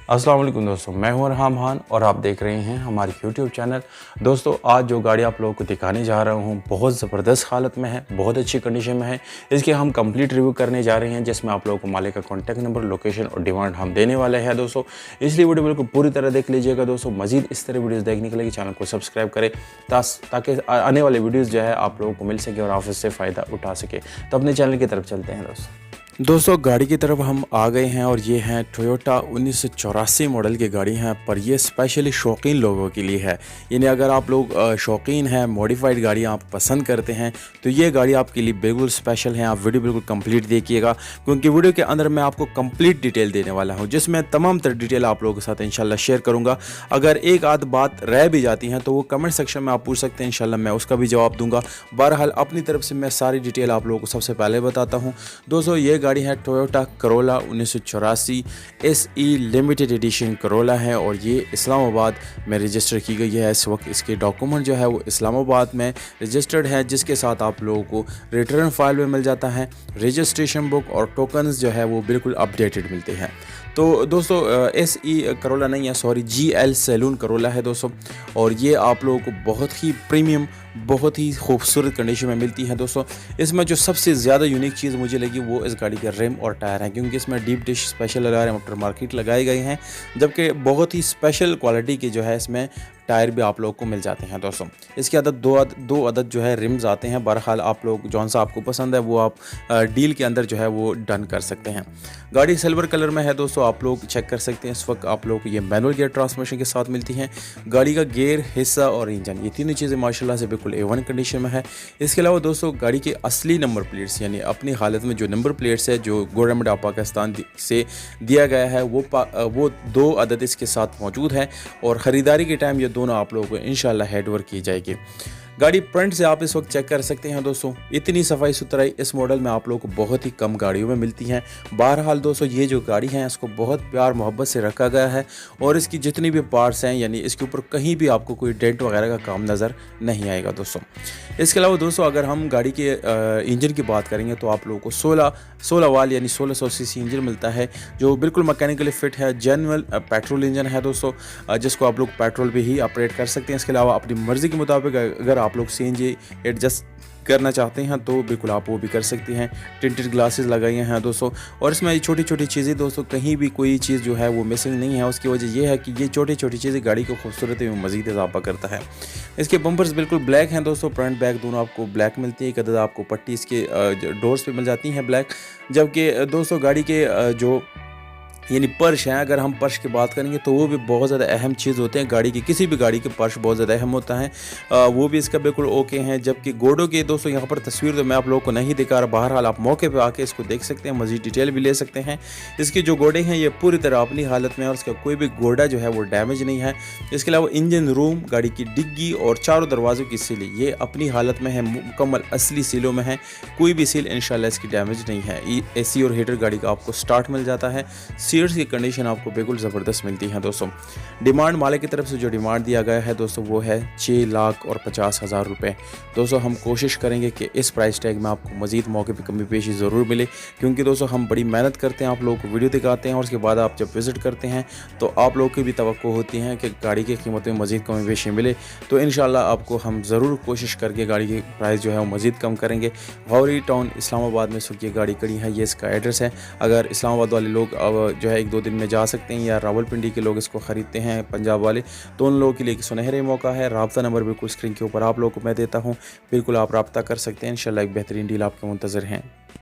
अस्सलाम वालेकुम दोस्तों, मैं हूं अरहाम खान और आप देख रहे हैं हमारे YouTube चैनल। दोस्तों आज जो गाड़ी आप लोगों को दिखाने जा रहा हूं बहुत ज़बरदस्त हालत में है, बहुत अच्छी कंडीशन में है। इसके हम कंप्लीट रिव्यू करने जा रहे हैं जिसमें आप लोगों को मालिक का कॉन्टैक्ट नंबर, लोकेशन और डिमांड हम देने वाले हैं दोस्तों। इसलिए वीडियो बिल्कुल पूरी तरह देख लीजिएगा दोस्तों। मजीद इस तरह वीडियोज़ देखने के लिए चैनल को सब्सक्राइब करें ताकि आने वाले वीडियोज़ जो है आप लोगों को मिल सके और आप इससे फ़ायदा उठा सके। तो अपने चैनल की तरफ चलते हैं दोस्तों गाड़ी की तरफ हम आ गए हैं और ये हैं टोयोटा 1984 मॉडल की गाड़ी हैं, पर ये स्पेशली शौकीन लोगों के लिए है। यानी अगर आप लोग शौकीन हैं, मॉडिफाइड गाड़ियाँ आप पसंद करते हैं तो ये गाड़ी आपके लिए बिल्कुल स्पेशल है। आप वीडियो बिल्कुल कंप्लीट देखिएगा क्योंकि वीडियो के अंदर मैं आपको कंप्लीट डिटेल देने वाला हूँ जिसमें तमाम तरह डिटेल आप लोगों के साथ इंशाल्लाह शेयर करूँगा। अगर एक आध बात रह भी जाती हैं तो वो कमेंट सेक्शन में आप पूछ सकते हैं, इंशाल्लाह मैं उसका भी जवाब दूँगा। बहरहाल अपनी तरफ से मैं सारी डिटेल आप लोगों को सबसे पहले बताता हूँ। दोस्तों ये गाड़ी है Toyota Corolla 1984 SE limited edition Corolla है और ये इस्लामाबाद में रजिस्टर की गई है। इस वक्त इसके डॉक्यूमेंट जो है वो इस्लामाबाद में रजिस्टर्ड है, जिसके साथ आप लोगों को रिटर्न फाइल में मिल जाता है। रजिस्ट्रेशन बुक और टोकन्स जो है वो बिल्कुल अपडेटेड मिलते हैं। तो दोस्तों SE करोला नहीं है, सॉरी GL सैलून करोला है दोस्तों। और ये आप लोगों को बहुत ही प्रीमियम, बहुत ही खूबसूरत कंडीशन में मिलती है दोस्तों। इसमें जो सबसे ज़्यादा यूनिक चीज़ मुझे लगी वो इस गाड़ी के रिम और टायर हैं, क्योंकि इसमें deep dish special alloy motor market लगाए गए हैं, जबकि बहुत ही स्पेशल क्वालिटी के जो है इसमें टायर भी आप लोगों को मिल जाते हैं दोस्तों। इसके अदद दो अदद जो है रिम्स आते हैं। बहरहाल आप लोग जौन सा आपको पसंद है वो आप डील के अंदर जो है वो डन कर सकते हैं। गाड़ी सिल्वर कलर में है दोस्तों, आप लोग चेक कर सकते हैं। इस वक्त आप लोग ये मैनुअल गियर ट्रांसमिशन के साथ मिलती हैं। गाड़ी का गियर, हिस्सा और इंजन, ये तीनों चीज़ें माशाल्लाह से बिल्कुल A1 कंडीशन में है। इसके अलावा दोस्तों गाड़ी के असली नंबर प्लेट्स यानी अपनी हालत में जो नंबर प्लेट्स है जो गवर्नमेंट ऑफ पाकिस्तान से दिया गया है वो 2 अदद इसके साथ मौजूद है और ख़रीदारी के टाइम ये दोनों आप लोगों को इंशाल्लाह हैंडओवर की जाएगी। गाड़ी फ्रंट से आप इस वक्त चेक कर सकते हैं दोस्तों। इतनी सफाई सुथराई इस मॉडल में आप लोगों को बहुत ही कम गाड़ियों में मिलती हैं। बहरहाल दोस्तों ये जो गाड़ी है इसको बहुत प्यार मोहब्बत से रखा गया है और इसकी जितनी भी पार्ट्स हैं यानी इसके ऊपर कहीं भी आपको कोई डेंट वगैरह का काम नज़र नहीं आएगा दोस्तों। इसके अलावा दोस्तों अगर हम गाड़ी के इंजन की बात करेंगे तो आप लोगों को 16 वाल यानी 1600 सीसी इंजन मिलता है जो बिल्कुल मैकेनिकली फिट है। जेन्युइन पेट्रोल इंजन है दोस्तों, जिसको आप लोग पेट्रोल भी ही ऑपरेट कर सकते हैं। इसके अलावा अपनी मर्ज़ी के मुताबिक अगर आप लोग CNG एडजस्ट करना चाहते हैं तो बिल्कुल आप वो भी कर सकते हैं। टिंटेड ग्लासेस लगाए हैं दोस्तों और इसमें छोटी छोटी चीज़ें दोस्तों कहीं भी कोई चीज़ जो है वो मिसिंग नहीं है। उसकी वजह यह है कि ये छोटी छोटी चीज़ें गाड़ी को खूबसूरती में मज़ीद इजाफा करता है। इसके बम्पर्स बिल्कुल ब्लैक हैं दोस्तों, फ्रंट बैक दोनों आपको ब्लैक मिलती है। एक अदद आपको पट्टी इसके डोर्स पे मिल जाती हैं ब्लैक, जबकि दोस्तों गाड़ी के जो यानी पर्श हैं, अगर हम पर्श की बात करेंगे तो वो भी बहुत ज़्यादा अहम चीज़ होते हैं। गाड़ी की किसी भी गाड़ी के पर्श बहुत ज़्यादा अहम होता है, वो भी इसका बिल्कुल ओके हैं। जबकि घोड़ों के दोस्तों यहाँ पर तस्वीर तो मैं आप लोगों को नहीं दिखा रहा, बहरहाल आप मौके पे आके इसको देख सकते हैं, मज़ीद डिटेल भी ले सकते हैं। इसके जो घोड़े हैं ये पूरी तरह अपनी हालत में है और इसका कोई भी घोड़ा जो है वो डैमेज नहीं है। इसके अलावा इंजन रूम, गाड़ी की डिग्गी और चारों दरवाज़ों की सीलें ये अपनी हालत में है, मुकम्मल असली सीलों में है। कोई भी सील इंशाल्लाह इसकी डैमेज नहीं है। AC और हीटर गाड़ी का आपको स्टार्ट मिल जाता है। सीट्स की कंडीशन आपको बिल्कुल ज़बरदस्त मिलती है दोस्तों। डिमांड मालिक की तरफ से जो डिमांड दिया गया है दोस्तों वो है 6,50,000 रुपये। दोस्तों हम कोशिश करेंगे कि इस प्राइस टैग में आपको मज़ीद मौके पर कमी पेशी ज़रूर मिले, क्योंकि दोस्तों हम बड़ी मेहनत करते हैं, आप लोगों को वीडियो दिखाते हैं और उसके बाद आप जब विज़िट करते हैं तो आप लोगों की भी तवक्को होती है कि गाड़ी की कीमत में मज़ीद कमी पेशी मिले। तो इंशाल्लाह आपको हम ज़रूर कोशिश करके गाड़ी की प्राइस जो है वो मज़ीद कम करेंगे। गौरी टाउन इस्लामाबाद में सुखी गाड़ी खड़ी है, ये इसका एड्रेस है। अगर इस्लामाबाद वाले लोग जो है 1-2 दिन में जा सकते हैं या रावलपिंडी के लोग इसको ख़रीदते हैं पंजाब वाले, तो उन लोगों के लिए एक सुनहरे मौका है। राब्ता नंबर बिल्कुल स्क्रीन के ऊपर आप लोगों को मैं देता हूँ, बिल्कुल आप रब्ता कर सकते हैं। इंशाल्लाह एक बेहतरीन डील आपके मुंतज़र हैं।